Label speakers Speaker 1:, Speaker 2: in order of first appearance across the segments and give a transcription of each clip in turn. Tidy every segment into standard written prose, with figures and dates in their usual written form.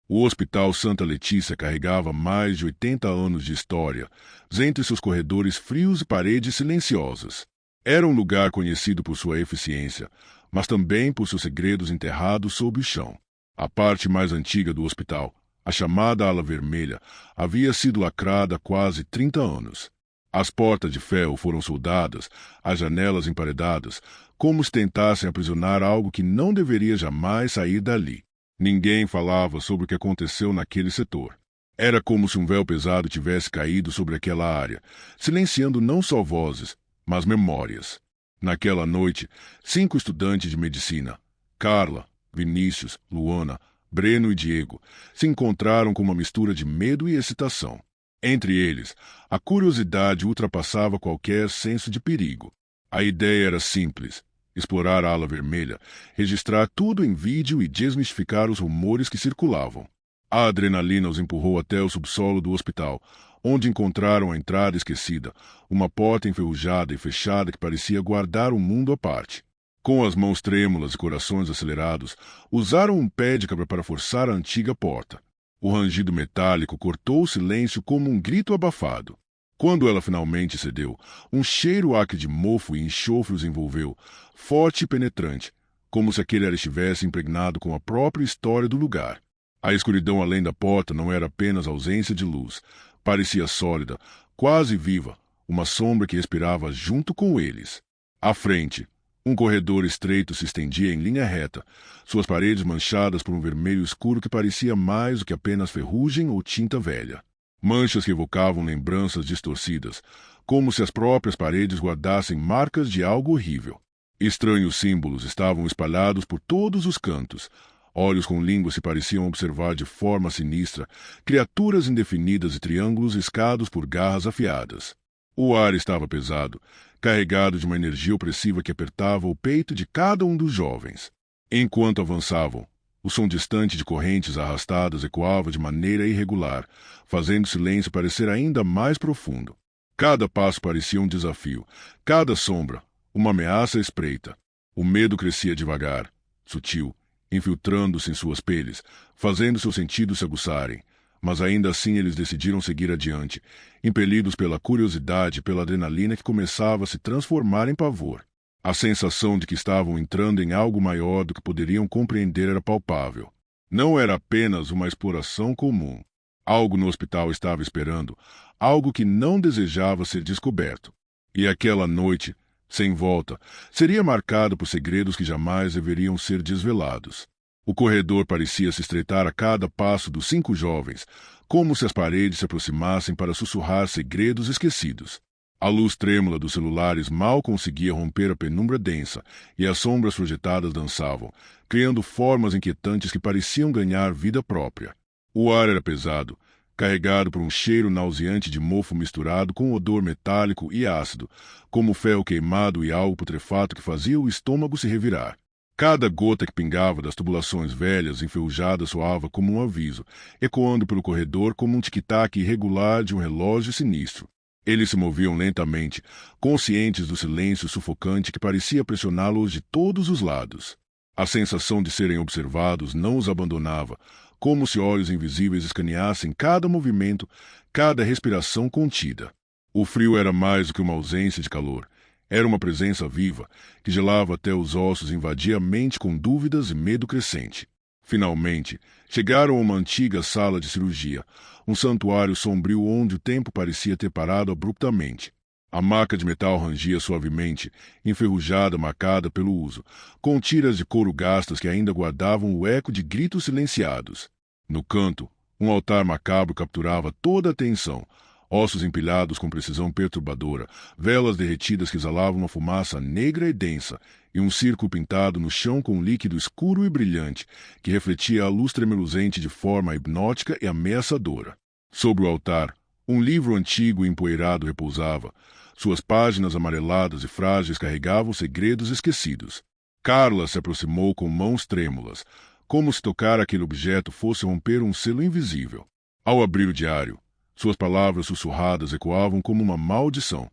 Speaker 1: O Hospital Santa Letícia carregava mais de 80 anos de história, entre seus corredores frios e paredes silenciosas. Era um lugar conhecido por sua eficiência, mas também por seus segredos enterrados sob o chão. A parte mais antiga do hospital, a chamada Ala Vermelha, havia sido lacrada há quase 30 anos. As portas de ferro foram soldadas, as janelas emparedadas, como se tentassem aprisionar algo que não deveria jamais sair dali. Ninguém falava sobre o que aconteceu naquele setor. Era como se um véu pesado tivesse caído sobre aquela área, silenciando não só vozes, mas memórias. Naquela noite, 5 estudantes de medicina, Carla, Vinícius, Luana, Breno e Diego, se encontraram com uma mistura de medo e excitação. Entre eles, a curiosidade ultrapassava qualquer senso de perigo. A ideia era simples: explorar a Ala Vermelha, registrar tudo em vídeo e desmistificar os rumores que circulavam. A adrenalina os empurrou até o subsolo do hospital, onde encontraram a entrada esquecida, uma porta enferrujada e fechada que parecia guardar um mundo à parte. Com as mãos trêmulas e corações acelerados, usaram um pé de cabra para forçar a antiga porta. O rangido metálico cortou o silêncio como um grito abafado. Quando ela finalmente cedeu, um cheiro acre de mofo e enxofre os envolveu, forte e penetrante, como se aquele ar estivesse impregnado com a própria história do lugar. A escuridão além da porta não era apenas ausência de luz. Parecia sólida, quase viva, uma sombra que respirava junto com eles. À frente, um corredor estreito se estendia em linha reta, suas paredes manchadas por um vermelho escuro que parecia mais do que apenas ferrugem ou tinta velha. Manchas que evocavam lembranças distorcidas, como se as próprias paredes guardassem marcas de algo horrível. Estranhos símbolos estavam espalhados por todos os cantos. Olhos com línguas se pareciam observar de forma sinistra criaturas indefinidas e triângulos riscados por garras afiadas. O ar estava pesado, carregado de uma energia opressiva que apertava o peito de cada um dos jovens. Enquanto avançavam, o som distante de correntes arrastadas ecoava de maneira irregular, fazendo o silêncio parecer ainda mais profundo. Cada passo parecia um desafio, cada sombra, uma ameaça à espreita. O medo crescia devagar, sutil, infiltrando-se em suas peles, fazendo seus sentidos se aguçarem. Mas ainda assim eles decidiram seguir adiante, impelidos pela curiosidade e pela adrenalina que começava a se transformar em pavor. A sensação de que estavam entrando em algo maior do que poderiam compreender era palpável. Não era apenas uma exploração comum. Algo no hospital estava esperando, algo que não desejava ser descoberto. E aquela noite, sem volta, seria marcada por segredos que jamais deveriam ser desvelados. O corredor parecia se estreitar a cada passo dos 5 jovens, como se as paredes se aproximassem para sussurrar segredos esquecidos. A luz trêmula dos celulares mal conseguia romper a penumbra densa, e as sombras projetadas dançavam, criando formas inquietantes que pareciam ganhar vida própria. O ar era pesado, carregado por um cheiro nauseante de mofo misturado com odor metálico e ácido, como ferro queimado e algo putrefato que fazia o estômago se revirar. Cada gota que pingava das tubulações velhas enferrujadas soava como um aviso, ecoando pelo corredor como um tic-tac irregular de um relógio sinistro. Eles se moviam lentamente, conscientes do silêncio sufocante que parecia pressioná-los de todos os lados. A sensação de serem observados não os abandonava, como se olhos invisíveis escaneassem cada movimento, cada respiração contida. O frio era mais do que uma ausência de calor. Era uma presença viva, que gelava até os ossos e invadia a mente com dúvidas e medo crescente. Finalmente, chegaram a uma antiga sala de cirurgia, um santuário sombrio onde o tempo parecia ter parado abruptamente. A maca de metal rangia suavemente, enferrujada, marcada pelo uso, com tiras de couro gastas que ainda guardavam o eco de gritos silenciados. No canto, um altar macabro capturava toda a atenção, ossos empilhados com precisão perturbadora, velas derretidas que exalavam uma fumaça negra e densa, e um círculo pintado no chão com um líquido escuro e brilhante, que refletia a luz tremeluzente de forma hipnótica e ameaçadora. Sobre o altar, um livro antigo e empoeirado repousava. Suas páginas amareladas e frágeis carregavam segredos esquecidos. Carla se aproximou com mãos trêmulas, como se tocar aquele objeto fosse romper um selo invisível. Ao abrir o diário, suas palavras sussurradas ecoavam como uma maldição.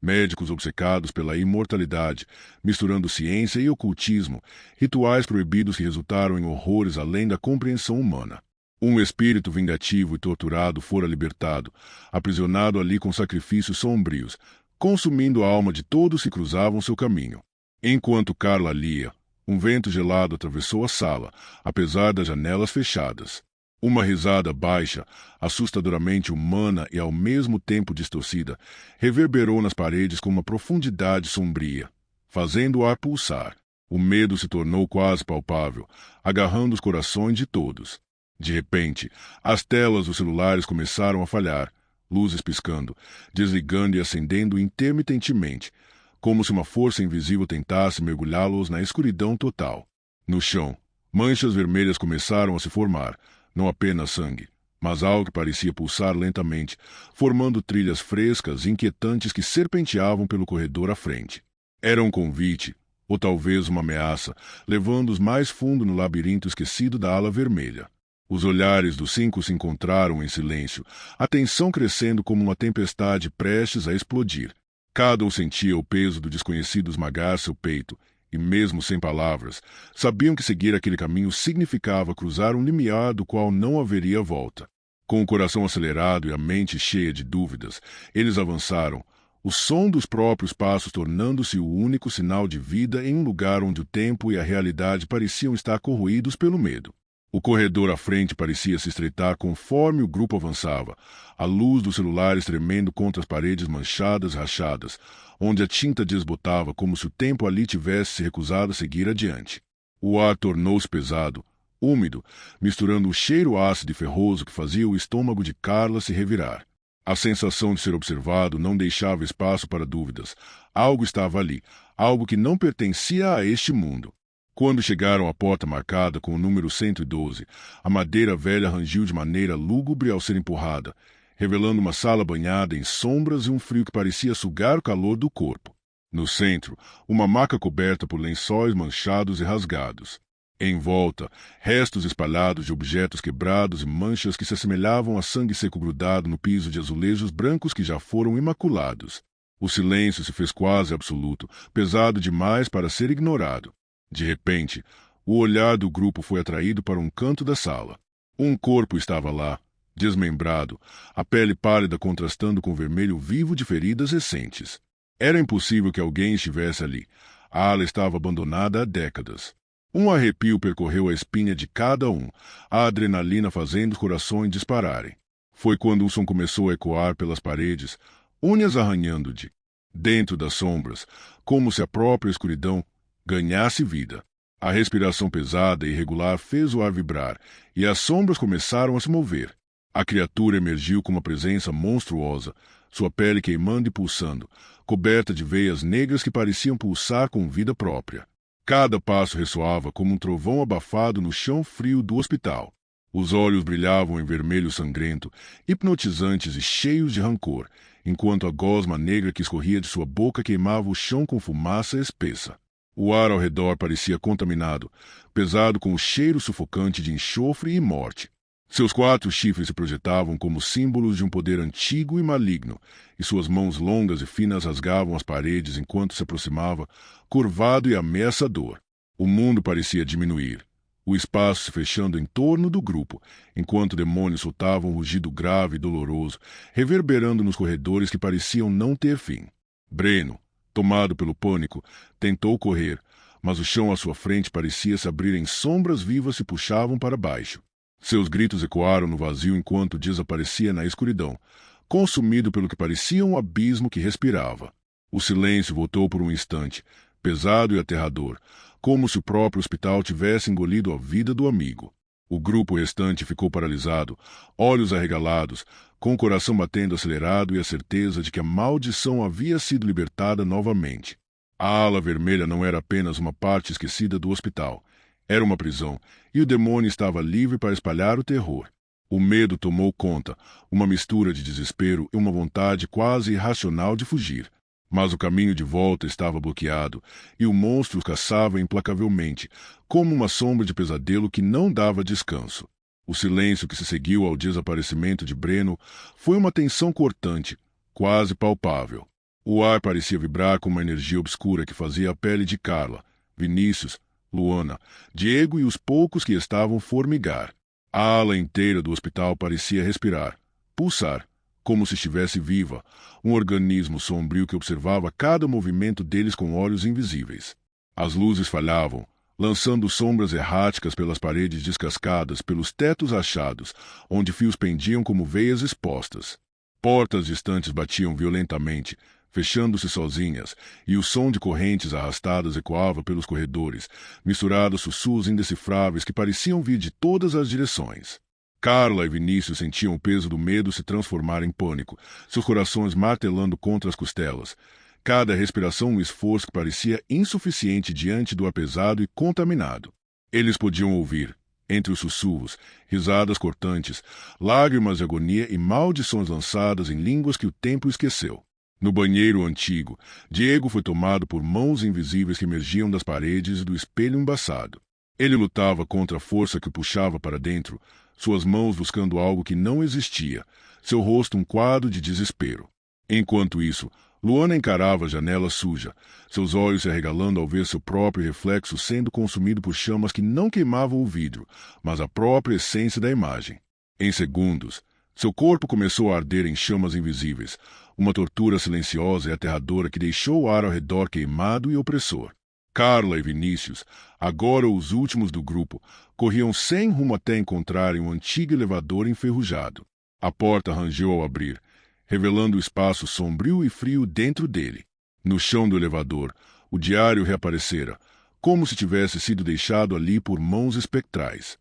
Speaker 1: Médicos obcecados pela imortalidade, misturando ciência e ocultismo, rituais proibidos que resultaram em horrores além da compreensão humana. Um espírito vingativo e torturado fora libertado, aprisionado ali com sacrifícios sombrios, consumindo a alma de todos que cruzavam seu caminho. Enquanto Carla lia, um vento gelado atravessou a sala, apesar das janelas fechadas. Uma risada baixa, assustadoramente humana e ao mesmo tempo distorcida, reverberou nas paredes com uma profundidade sombria, fazendo o ar pulsar. O medo se tornou quase palpável, agarrando os corações de todos. De repente, as telas dos celulares começaram a falhar, luzes piscando, desligando e acendendo intermitentemente, como se uma força invisível tentasse mergulhá-los na escuridão total. No chão, manchas vermelhas começaram a se formar, não apenas sangue, mas algo que parecia pulsar lentamente, formando trilhas frescas e inquietantes que serpenteavam pelo corredor à frente. Era um convite, ou talvez uma ameaça, levando-os mais fundo no labirinto esquecido da ala vermelha. Os olhares dos 5 se encontraram em silêncio, a tensão crescendo como uma tempestade prestes a explodir. Cada um sentia o peso do desconhecido esmagar seu peito, e mesmo sem palavras, sabiam que seguir aquele caminho significava cruzar um limiar do qual não haveria volta. Com o coração acelerado e a mente cheia de dúvidas, eles avançaram, o som dos próprios passos tornando-se o único sinal de vida em um lugar onde o tempo e a realidade pareciam estar corroídos pelo medo. O corredor à frente parecia se estreitar conforme o grupo avançava, a luz dos celulares tremendo contra as paredes manchadas e rachadas, onde a tinta desbotava como se o tempo ali tivesse se recusado a seguir adiante. O ar tornou-se pesado, úmido, misturando o cheiro ácido e ferroso que fazia o estômago de Carla se revirar. A sensação de ser observado não deixava espaço para dúvidas. Algo estava ali, algo que não pertencia a este mundo. Quando chegaram à porta marcada com o número 112, a madeira velha rangiu de maneira lúgubre ao ser empurrada, revelando uma sala banhada em sombras e um frio que parecia sugar o calor do corpo. No centro, uma maca coberta por lençóis manchados e rasgados. Em volta, restos espalhados de objetos quebrados e manchas que se assemelhavam a sangue seco grudado no piso de azulejos brancos que já foram imaculados. O silêncio se fez quase absoluto, pesado demais para ser ignorado. De repente, o olhar do grupo foi atraído para um canto da sala. Um corpo estava lá, desmembrado, a pele pálida contrastando com o vermelho vivo de feridas recentes. Era impossível que alguém estivesse ali. A ala estava abandonada há décadas. Um arrepio percorreu a espinha de cada um, a adrenalina fazendo os corações dispararem. Foi quando um som começou a ecoar pelas paredes, unhas arranhando-de, dentro das sombras, como se a própria escuridão ganhasse vida. A respiração pesada e irregular fez o ar vibrar, e as sombras começaram a se mover. A criatura emergiu com uma presença monstruosa, sua pele queimando e pulsando, coberta de veias negras que pareciam pulsar com vida própria. Cada passo ressoava como um trovão abafado no chão frio do hospital. Os olhos brilhavam em vermelho sangrento, hipnotizantes e cheios de rancor, enquanto a gosma negra que escorria de sua boca queimava o chão com fumaça espessa. O ar ao redor parecia contaminado, pesado com o cheiro sufocante de enxofre e morte. Seus 4 chifres se projetavam como símbolos de um poder antigo e maligno, e suas mãos longas e finas rasgavam as paredes enquanto se aproximava, curvado e ameaçador. O mundo parecia diminuir, o espaço se fechando em torno do grupo, enquanto demônios soltavam um rugido grave e doloroso, reverberando nos corredores que pareciam não ter fim. Breno, tomado pelo pânico, tentou correr, mas o chão à sua frente parecia se abrir em sombras vivas que puxavam para baixo. Seus gritos ecoaram no vazio enquanto desaparecia na escuridão, consumido pelo que parecia um abismo que respirava. O silêncio voltou por um instante, pesado e aterrador, como se o próprio hospital tivesse engolido a vida do amigo. O grupo restante ficou paralisado, olhos arregalados, com o coração batendo acelerado e a certeza de que a maldição havia sido libertada novamente. A ala vermelha não era apenas uma parte esquecida do hospital. Era uma prisão, e o demônio estava livre para espalhar o terror. O medo tomou conta, uma mistura de desespero e uma vontade quase irracional de fugir. Mas o caminho de volta estava bloqueado, e o monstro caçava implacavelmente, como uma sombra de pesadelo que não dava descanso. O silêncio que se seguiu ao desaparecimento de Breno foi uma tensão cortante, quase palpável. O ar parecia vibrar com uma energia obscura que fazia a pele de Carla, Vinícius, Luana, Diego e os poucos que estavam formigar. A ala inteira do hospital parecia respirar, pulsar, como se estivesse viva, um organismo sombrio que observava cada movimento deles com olhos invisíveis. As luzes falhavam, lançando sombras erráticas pelas paredes descascadas, pelos tetos rachados, onde fios pendiam como veias expostas. Portas distantes batiam violentamente, fechando-se sozinhas, e o som de correntes arrastadas ecoava pelos corredores, misturado a sussurros indecifráveis que pareciam vir de todas as direções. Carla e Vinícius sentiam o peso do medo se transformar em pânico, seus corações martelando contra as costelas. Cada respiração um esforço que parecia insuficiente diante do ar pesado e contaminado. Eles podiam ouvir, entre os sussurros, risadas cortantes, lágrimas de agonia e maldições lançadas em línguas que o tempo esqueceu. No banheiro antigo, Diego foi tomado por mãos invisíveis que emergiam das paredes e do espelho embaçado. Ele lutava contra a força que o puxava para dentro, suas mãos buscando algo que não existia, seu rosto um quadro de desespero. Enquanto isso, Luana encarava a janela suja, seus olhos se arregalando ao ver seu próprio reflexo sendo consumido por chamas que não queimavam o vidro, mas a própria essência da imagem. Em segundos, seu corpo começou a arder em chamas invisíveis, uma tortura silenciosa e aterradora que deixou o ar ao redor queimado e opressor. Carla e Vinícius, agora os últimos do grupo, corriam sem rumo até encontrarem um antigo elevador enferrujado. A porta rangeu ao abrir, revelando o espaço sombrio e frio dentro dele. No chão do elevador, o diário reaparecera, como se tivesse sido deixado ali por mãos espectrais.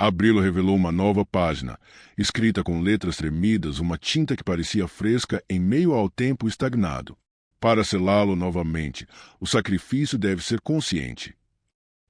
Speaker 1: Abri-lo revelou uma nova página, escrita com letras tremidas, uma tinta que parecia fresca em meio ao tempo estagnado. Para selá-lo novamente, o sacrifício deve ser consciente.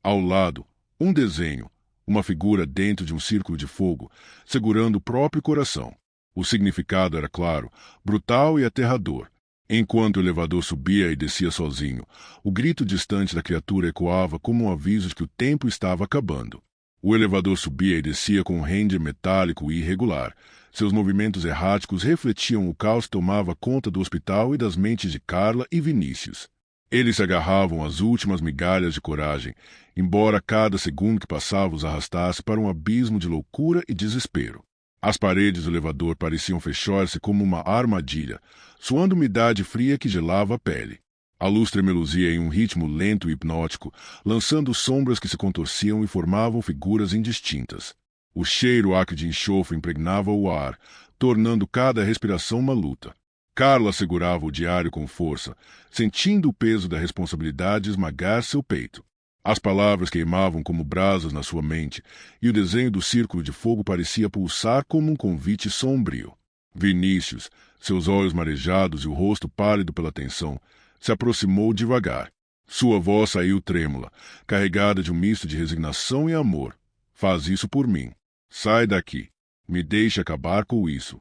Speaker 1: Ao lado, um desenho, uma figura dentro de um círculo de fogo, segurando o próprio coração. O significado era claro, brutal e aterrador. Enquanto o elevador subia e descia sozinho, o grito distante da criatura ecoava como um aviso de que o tempo estava acabando. O elevador subia e descia com um render metálico e irregular. Seus movimentos erráticos refletiam o caos que tomava conta do hospital e das mentes de Carla e Vinícius. Eles se agarravam às últimas migalhas de coragem, embora cada segundo que passava os arrastasse para um abismo de loucura e desespero. As paredes do elevador pareciam fechar-se como uma armadilha, suando umidade fria que gelava a pele. A luz tremeluzia em um ritmo lento e hipnótico, lançando sombras que se contorciam e formavam figuras indistintas. O cheiro acre de enxofre impregnava o ar, tornando cada respiração uma luta. Carla segurava o diário com força, sentindo o peso da responsabilidade esmagar seu peito. As palavras queimavam como brasas na sua mente, e o desenho do círculo de fogo parecia pulsar como um convite sombrio. Vinícius, seus olhos marejados e o rosto pálido pela tensão, se aproximou devagar. Sua voz saiu trêmula, carregada de um misto de resignação e amor. Faz isso por mim. Sai daqui. Me deixe acabar com isso.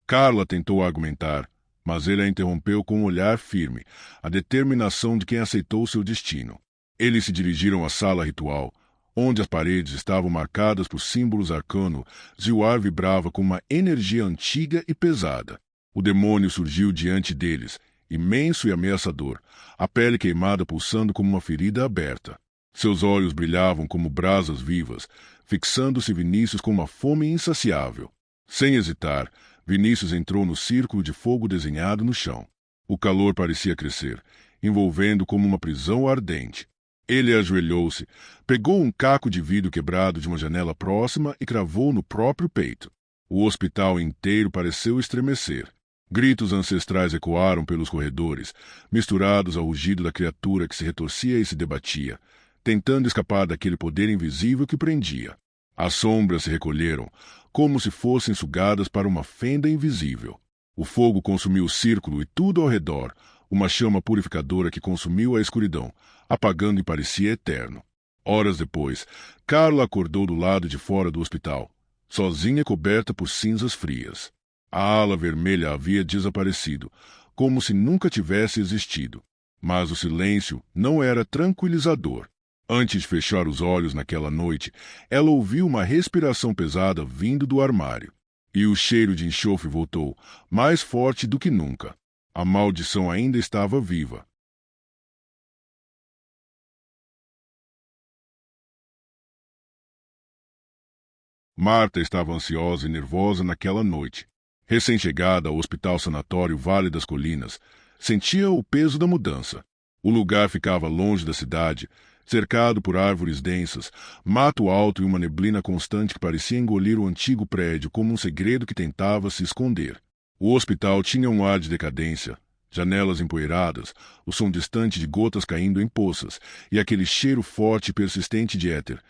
Speaker 1: Carla tentou argumentar, mas ele a interrompeu com um olhar firme, a determinação de quem aceitou seu destino. Eles se dirigiram à sala ritual, onde as paredes estavam marcadas por símbolos arcanos e o ar vibrava com uma energia antiga e pesada. O demônio surgiu diante deles, imenso e ameaçador, a pele queimada pulsando como uma ferida aberta. Seus olhos brilhavam como brasas vivas, fixando-se Vinícius com uma fome insaciável. Sem hesitar, Vinícius entrou no círculo de fogo desenhado no chão. O calor parecia crescer, envolvendo como uma prisão ardente. Ele ajoelhou-se, pegou um caco de vidro quebrado de uma janela próxima e cravou no próprio peito. O hospital inteiro pareceu estremecer. Gritos ancestrais ecoaram pelos corredores, misturados ao rugido da criatura que se retorcia e se debatia, tentando escapar daquele poder invisível que prendia. As sombras se recolheram, como se fossem sugadas para uma fenda invisível. O fogo consumiu o círculo e tudo ao redor, uma chama purificadora que consumiu a escuridão, apagando e parecia eterno. Horas depois, Carla acordou do lado de fora do hospital, sozinha coberta por cinzas frias. A ala vermelha havia desaparecido, como se nunca tivesse existido. Mas o silêncio não era tranquilizador. Antes de fechar os olhos naquela noite, ela ouviu uma respiração pesada vindo do armário. E o cheiro de enxofre voltou, mais forte do que nunca. A maldição ainda estava viva. Marta estava ansiosa e nervosa naquela noite. Recém-chegada ao Hospital Sanatório Vale das Colinas, sentia o peso da mudança. O lugar ficava longe da cidade, cercado por árvores densas, mato alto e uma neblina constante que parecia engolir o antigo prédio como um segredo que tentava se esconder. O hospital tinha um ar de decadência, janelas empoeiradas, o som distante de gotas caindo em poças e aquele cheiro forte e persistente de éter,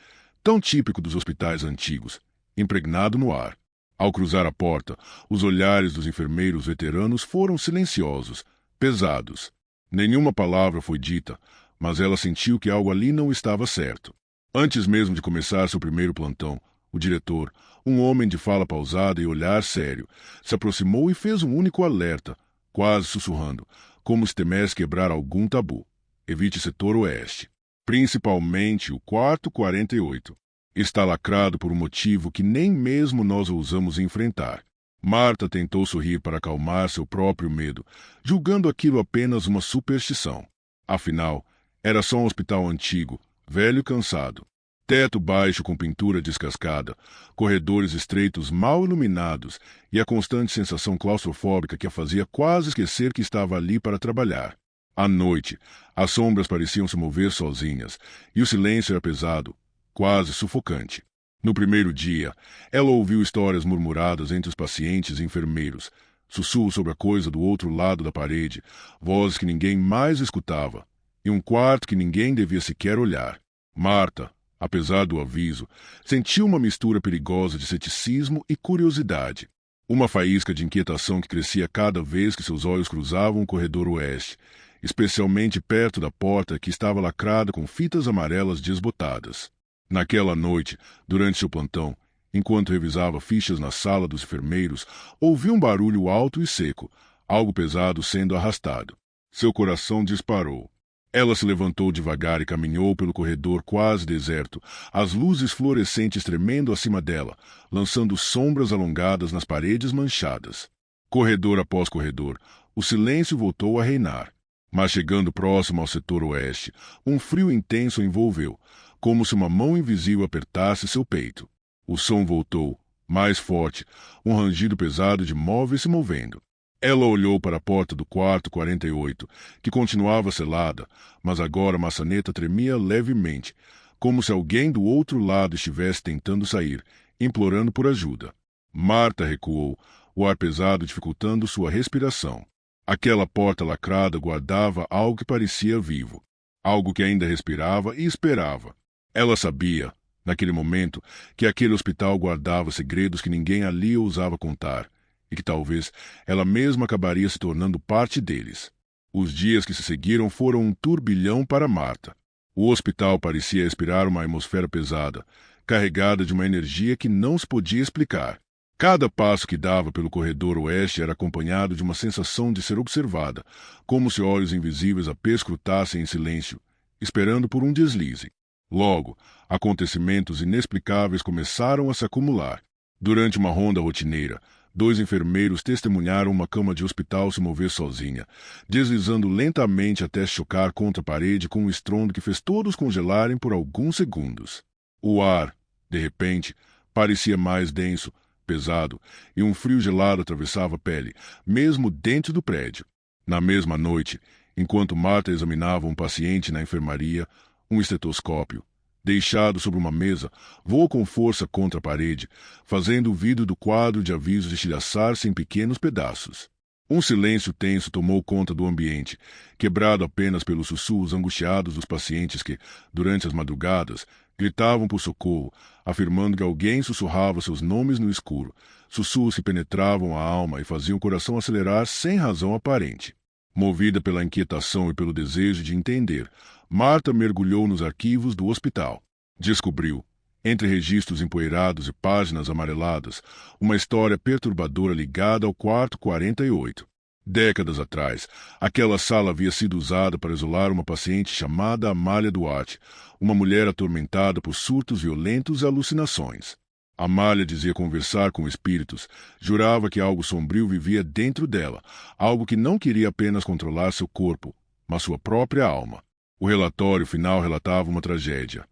Speaker 1: tão típico dos hospitais antigos, impregnado no ar. Ao cruzar a porta, os olhares dos enfermeiros veteranos foram silenciosos, pesados. Nenhuma palavra foi dita, mas ela sentiu que algo ali não estava certo. Antes mesmo de começar seu primeiro plantão, o diretor, um homem de fala pausada e olhar sério, se aproximou e fez um único alerta, quase sussurrando, como se temesse quebrar algum tabu. Evite setor oeste. Principalmente o quarto 48. Está lacrado por um motivo que nem mesmo nós ousamos enfrentar. Marta tentou sorrir para acalmar seu próprio medo, julgando aquilo apenas uma superstição. Afinal, era só um hospital antigo, velho e cansado. Teto baixo com pintura descascada, corredores estreitos mal iluminados e a constante sensação claustrofóbica que a fazia quase esquecer que estava ali para trabalhar. À noite, as sombras pareciam se mover sozinhas e o silêncio era pesado, quase sufocante. No primeiro dia, ela ouviu histórias murmuradas entre os pacientes e enfermeiros, sussurros sobre a coisa do outro lado da parede, vozes que ninguém mais escutava, e um quarto que ninguém devia sequer olhar. Marta, apesar do aviso, sentiu uma mistura perigosa de ceticismo e curiosidade. Uma faísca de inquietação que crescia cada vez que seus olhos cruzavam o corredor oeste, especialmente perto da porta que estava lacrada com fitas amarelas desbotadas. Naquela noite, durante seu plantão, enquanto revisava fichas na sala dos enfermeiros, ouviu um barulho alto e seco, algo pesado sendo arrastado. Seu coração disparou. Ela se levantou devagar e caminhou pelo corredor quase deserto, as luzes fluorescentes tremendo acima dela, lançando sombras alongadas nas paredes manchadas. Corredor após corredor, o silêncio voltou a reinar. Mas chegando próximo ao setor oeste, um frio intenso a envolveu, como se uma mão invisível apertasse seu peito. O som voltou, mais forte, um rangido pesado de móveis se movendo. Ela olhou para a porta do quarto 48, que continuava selada, mas agora a maçaneta tremia levemente, como se alguém do outro lado estivesse tentando sair, implorando por ajuda. Marta recuou, o ar pesado dificultando sua respiração. Aquela porta lacrada guardava algo que parecia vivo, algo que ainda respirava e esperava. Ela sabia, naquele momento, que aquele hospital guardava segredos que ninguém ali ousava contar, e que talvez ela mesma acabaria se tornando parte deles. Os dias que se seguiram foram um turbilhão para Marta. O hospital parecia expirar uma atmosfera pesada, carregada de uma energia que não se podia explicar. Cada passo que dava pelo corredor oeste era acompanhado de uma sensação de ser observada, como se olhos invisíveis a perscrutassem em silêncio, esperando por um deslize. Logo, acontecimentos inexplicáveis começaram a se acumular. Durante uma ronda rotineira, 2 enfermeiros testemunharam uma cama de hospital se mover sozinha, deslizando lentamente até chocar contra a parede com um estrondo que fez todos congelarem por alguns segundos. O ar, de repente, parecia mais denso, pesado, e um frio gelado atravessava a pele, mesmo dentro do prédio. Na mesma noite, enquanto Marta examinava um paciente na enfermaria, um estetoscópio, deixado sobre uma mesa, voou com força contra a parede, fazendo o vidro do quadro de avisos estilhaçar-se em pequenos pedaços. Um silêncio tenso tomou conta do ambiente, quebrado apenas pelos sussurros angustiados dos pacientes que, durante as madrugadas, gritavam por socorro, afirmando que alguém sussurrava seus nomes no escuro, sussurros que penetravam a alma e faziam o coração acelerar sem razão aparente. Movida pela inquietação e pelo desejo de entender, Marta mergulhou nos arquivos do hospital. Descobriu, entre registros empoeirados e páginas amareladas, uma história perturbadora ligada ao quarto 48. Décadas atrás, aquela sala havia sido usada para isolar uma paciente chamada Amália Duarte, uma mulher atormentada por surtos violentos e alucinações. Amália dizia conversar com espíritos, jurava que algo sombrio vivia dentro dela, algo que não queria apenas controlar seu corpo, mas sua própria alma. O relatório final relatava uma tragédia.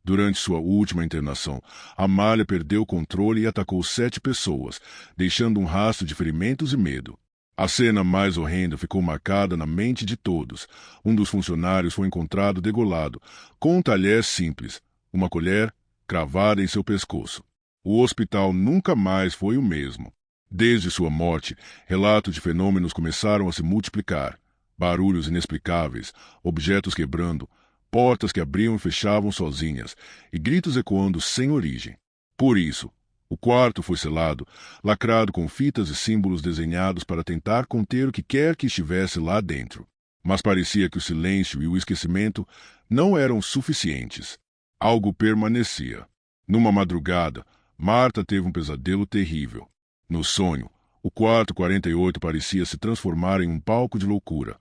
Speaker 1: Durante sua última internação, Amália perdeu o controle e atacou 7 pessoas, deixando um rastro de ferimentos e medo. A cena mais horrenda ficou marcada na mente de todos. Um dos funcionários foi encontrado degolado, com um talher simples, uma colher cravada em seu pescoço. O hospital nunca mais foi o mesmo. Desde sua morte, relatos de fenômenos começaram a se multiplicar. Barulhos inexplicáveis, objetos quebrando, portas que abriam e fechavam sozinhas, e gritos ecoando sem origem. Por isso, o quarto foi selado, lacrado com fitas e símbolos desenhados para tentar conter o que quer que estivesse lá dentro. Mas parecia que o silêncio e o esquecimento não eram suficientes. Algo permanecia. Numa madrugada, Marta teve um pesadelo terrível. No sonho, o quarto 48 parecia se transformar em um palco de loucura.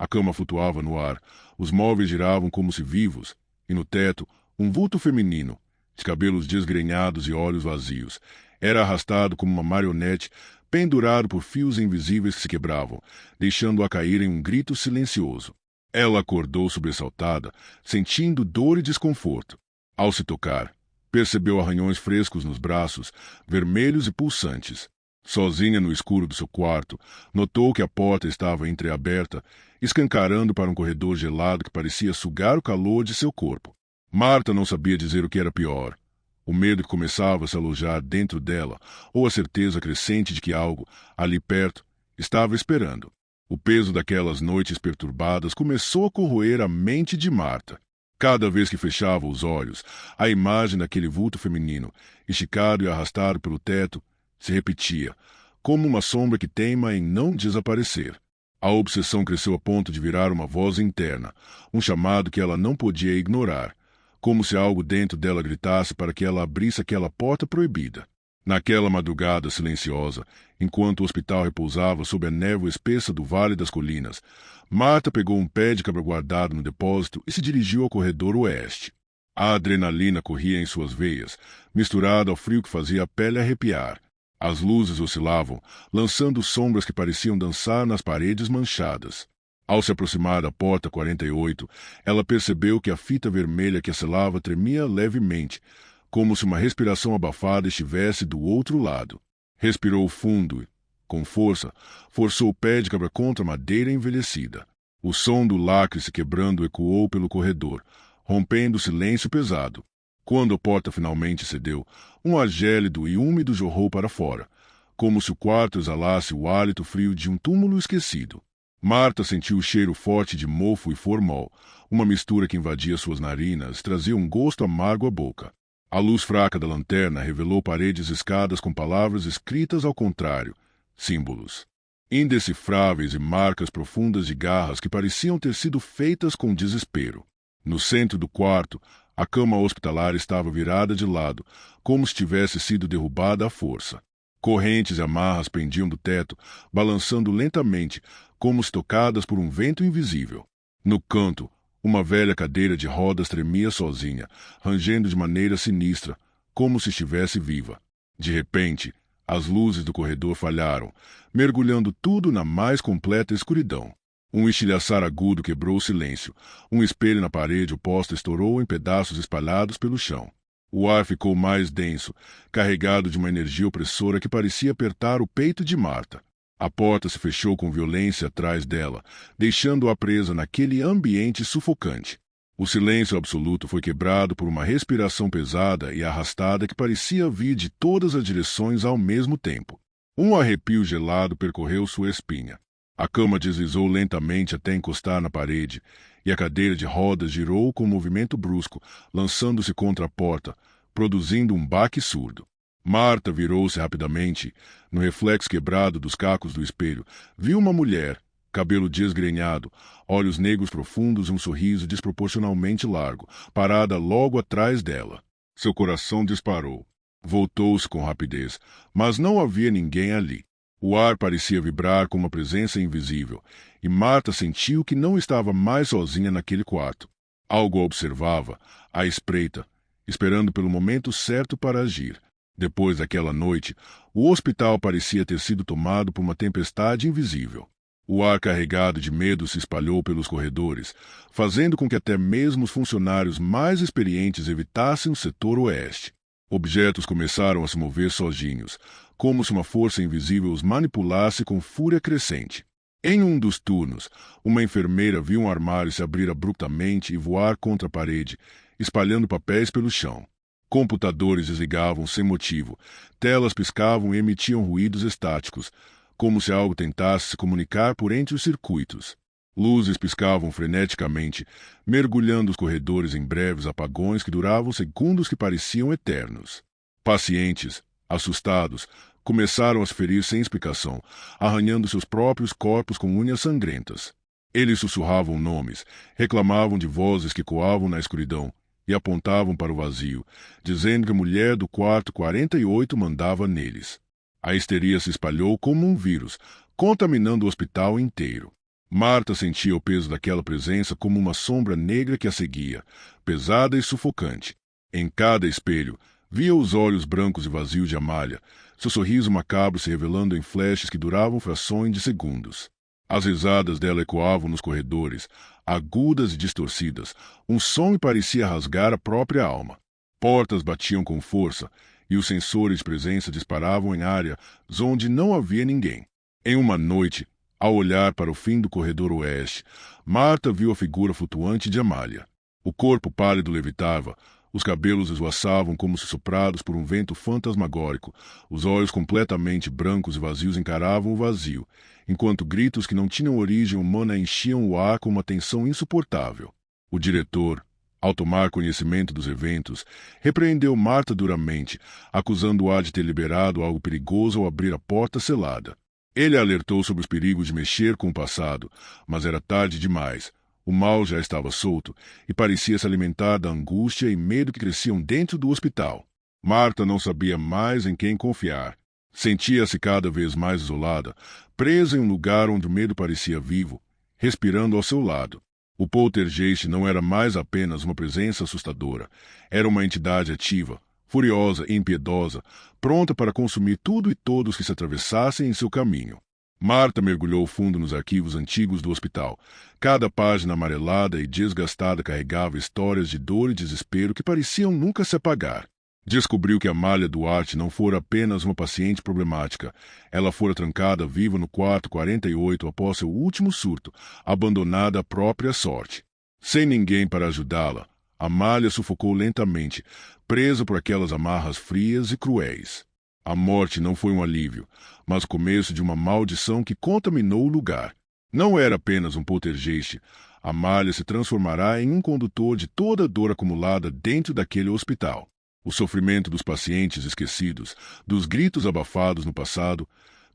Speaker 1: A cama flutuava no ar, os móveis giravam como se vivos, e no teto, um vulto feminino, de cabelos desgrenhados e olhos vazios, era arrastado como uma marionete, pendurado por fios invisíveis que se quebravam, deixando-a cair em um grito silencioso. Ela acordou sobressaltada, sentindo dor e desconforto. Ao se tocar, percebeu arranhões frescos nos braços, vermelhos e pulsantes. Sozinha no escuro do seu quarto, notou que a porta estava entreaberta, escancarando para um corredor gelado que parecia sugar o calor de seu corpo. Marta não sabia dizer o que era pior. O medo que começava a se alojar dentro dela, ou a certeza crescente de que algo, ali perto, estava esperando. O peso daquelas noites perturbadas começou a corroer a mente de Marta. Cada vez que fechava os olhos, a imagem daquele vulto feminino, esticado e arrastado pelo teto, se repetia, como uma sombra que teima em não desaparecer. A obsessão cresceu a ponto de virar uma voz interna, um chamado que ela não podia ignorar, como se algo dentro dela gritasse para que ela abrisse aquela porta proibida. Naquela madrugada silenciosa, enquanto o hospital repousava sob a névoa espessa do Vale das Colinas, Marta pegou um pé de cabra guardado no depósito e se dirigiu ao corredor oeste. A adrenalina corria em suas veias, misturada ao frio que fazia a pele arrepiar. As luzes oscilavam, lançando sombras que pareciam dançar nas paredes manchadas. Ao se aproximar da porta 48, ela percebeu que a fita vermelha que a selava tremia levemente, como se uma respiração abafada estivesse do outro lado. Respirou fundo e, com força, forçou o pé de cabra contra a madeira envelhecida. O som do lacre se quebrando ecoou pelo corredor, rompendo o silêncio pesado. Quando a porta finalmente cedeu, um ar gélido e úmido jorrou para fora, como se o quarto exalasse o hálito frio de um túmulo esquecido. Marta sentiu o cheiro forte de mofo e formol, uma mistura que invadia suas narinas e trazia um gosto amargo à boca. A luz fraca da lanterna revelou paredes escadas com palavras escritas ao contrário, símbolos indecifráveis e marcas profundas de garras que pareciam ter sido feitas com desespero. No centro do quarto, a cama hospitalar estava virada de lado, como se tivesse sido derrubada à força. Correntes e amarras pendiam do teto, balançando lentamente, como se tocadas por um vento invisível. No canto, uma velha cadeira de rodas tremia sozinha, rangendo de maneira sinistra, como se estivesse viva. De repente, as luzes do corredor falharam, mergulhando tudo na mais completa escuridão. Um estilhaçar agudo quebrou o silêncio. Um espelho na parede oposta estourou em pedaços espalhados pelo chão. O ar ficou mais denso, carregado de uma energia opressora que parecia apertar o peito de Marta. A porta se fechou com violência atrás dela, deixando-a presa naquele ambiente sufocante. O silêncio absoluto foi quebrado por uma respiração pesada e arrastada que parecia vir de todas as direções ao mesmo tempo. Um arrepio gelado percorreu sua espinha. A cama deslizou lentamente até encostar na parede, e a cadeira de rodas girou com um movimento brusco, lançando-se contra a porta, produzindo um baque surdo. Marta virou-se rapidamente. No reflexo quebrado dos cacos do espelho, viu uma mulher, cabelo desgrenhado, olhos negros profundos e um sorriso desproporcionalmente largo, parada logo atrás dela. Seu coração disparou. Voltou-se com rapidez, mas não havia ninguém ali. O ar parecia vibrar com uma presença invisível, e Marta sentiu que não estava mais sozinha naquele quarto. Algo a observava, à espreita, esperando pelo momento certo para agir. Depois daquela noite, o hospital parecia ter sido tomado por uma tempestade invisível. O ar carregado de medo se espalhou pelos corredores, fazendo com que até mesmo os funcionários mais experientes evitassem o setor oeste. Objetos começaram a se mover sozinhos, como se uma força invisível os manipulasse com fúria crescente. Em um dos turnos, uma enfermeira viu um armário se abrir abruptamente e voar contra a parede, espalhando papéis pelo chão. Computadores desligavam sem motivo, telas piscavam e emitiam ruídos estáticos, como se algo tentasse se comunicar por entre os circuitos. Luzes piscavam freneticamente, mergulhando os corredores em breves apagões que duravam segundos que pareciam eternos. Pacientes, assustados, começaram a se ferir sem explicação, arranhando seus próprios corpos com unhas sangrentas. Eles sussurravam nomes, reclamavam de vozes que coavam na escuridão e apontavam para o vazio, dizendo que a mulher do quarto 48 mandava neles. A histeria se espalhou como um vírus, contaminando o hospital inteiro. Marta sentia o peso daquela presença como uma sombra negra que a seguia, pesada e sufocante. Em cada espelho, via os olhos brancos e vazios de Amália, seu sorriso macabro se revelando em flashes que duravam frações de segundos. As risadas dela ecoavam nos corredores, agudas e distorcidas, um som que parecia rasgar a própria alma. Portas batiam com força, e os sensores de presença disparavam em áreas onde não havia ninguém. Em uma noite, ao olhar para o fim do corredor oeste, Marta viu a figura flutuante de Amália. O corpo pálido levitava, os cabelos esvoaçavam como se soprados por um vento fantasmagórico, os olhos completamente brancos e vazios encaravam o vazio, enquanto gritos que não tinham origem humana enchiam o ar com uma tensão insuportável. O diretor, ao tomar conhecimento dos eventos, repreendeu Marta duramente, acusando-a de ter liberado algo perigoso ao abrir a porta selada. Ele a alertou sobre os perigos de mexer com o passado, mas era tarde demais. O mal já estava solto e parecia se alimentar da angústia e medo que cresciam dentro do hospital. Marta não sabia mais em quem confiar. Sentia-se cada vez mais isolada, presa em um lugar onde o medo parecia vivo, respirando ao seu lado. O poltergeist não era mais apenas uma presença assustadora. Era uma entidade ativa, furiosa e impiedosa, pronta para consumir tudo e todos que se atravessassem em seu caminho. Marta mergulhou fundo nos arquivos antigos do hospital. Cada página amarelada e desgastada carregava histórias de dor e desespero que pareciam nunca se apagar. Descobriu que Amália Duarte não fora apenas uma paciente problemática. Ela fora trancada viva no quarto 48 após seu último surto, abandonada à própria sorte. Sem ninguém para ajudá-la, Amália sufocou lentamente, presa por aquelas amarras frias e cruéis. A morte não foi um alívio, mas o começo de uma maldição que contaminou o lugar. Não era apenas um poltergeist. Amália se transformará em um condutor de toda a dor acumulada dentro daquele hospital. O sofrimento dos pacientes esquecidos, dos gritos abafados no passado,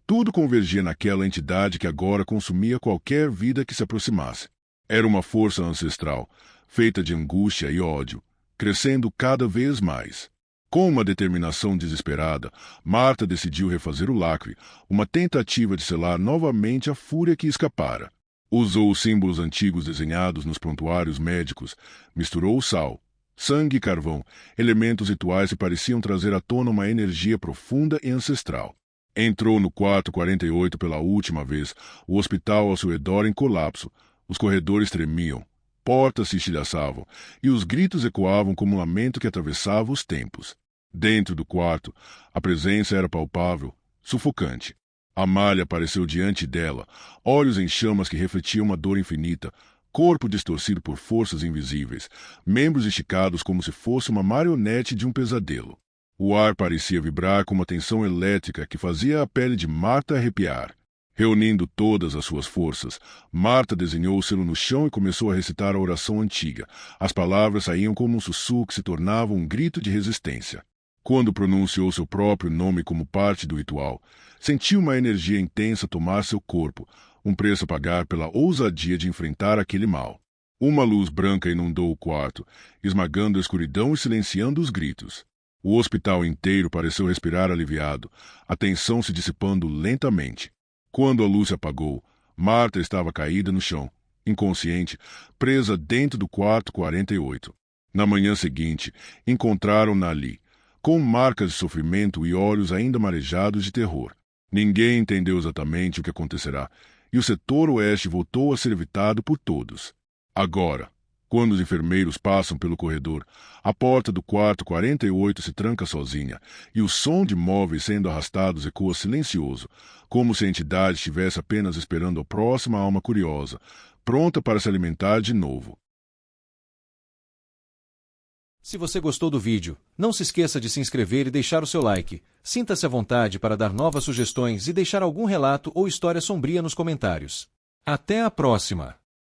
Speaker 1: tudo convergia naquela entidade que agora consumia qualquer vida que se aproximasse. Era uma força ancestral, feita de angústia e ódio, crescendo cada vez mais. Com uma determinação desesperada, Marta decidiu refazer o lacre, uma tentativa de selar novamente a fúria que escapara. Usou os símbolos antigos desenhados nos prontuários médicos, misturou sal, sangue e carvão, elementos rituais que pareciam trazer à tona uma energia profunda e ancestral. Entrou no quarto 48 pela última vez, o hospital ao seu redor em colapso. Os corredores tremiam, portas se estilhaçavam, e os gritos ecoavam como um lamento que atravessava os tempos. Dentro do quarto, a presença era palpável, sufocante. Amália apareceu diante dela, olhos em chamas que refletiam uma dor infinita, corpo distorcido por forças invisíveis, membros esticados como se fosse uma marionete de um pesadelo. O ar parecia vibrar com uma tensão elétrica que fazia a pele de Marta arrepiar. Reunindo todas as suas forças, Marta desenhou o selo no chão e começou a recitar a oração antiga. As palavras saíam como um sussurro que se tornava um grito de resistência. Quando pronunciou seu próprio nome como parte do ritual, sentiu uma energia intensa tomar seu corpo, um preço a pagar pela ousadia de enfrentar aquele mal. Uma luz branca inundou o quarto, esmagando a escuridão e silenciando os gritos. O hospital inteiro pareceu respirar aliviado, a tensão se dissipando lentamente. Quando a luz se apagou, Marta estava caída no chão, inconsciente, presa dentro do quarto 48. Na manhã seguinte, encontraram-na ali, com marcas de sofrimento e olhos ainda marejados de terror. Ninguém entendeu exatamente o que acontecerá, e o setor oeste voltou a ser evitado por todos. Agora, quando os enfermeiros passam pelo corredor, a porta do quarto 48 se tranca sozinha e o som de móveis sendo arrastados ecoa silencioso, como se a entidade estivesse apenas esperando a próxima alma curiosa, pronta para se alimentar de novo.
Speaker 2: Se você gostou do vídeo, não se esqueça de se inscrever e deixar o seu like. Sinta-se à vontade para dar novas sugestões e deixar algum relato ou história sombria nos comentários. Até a próxima!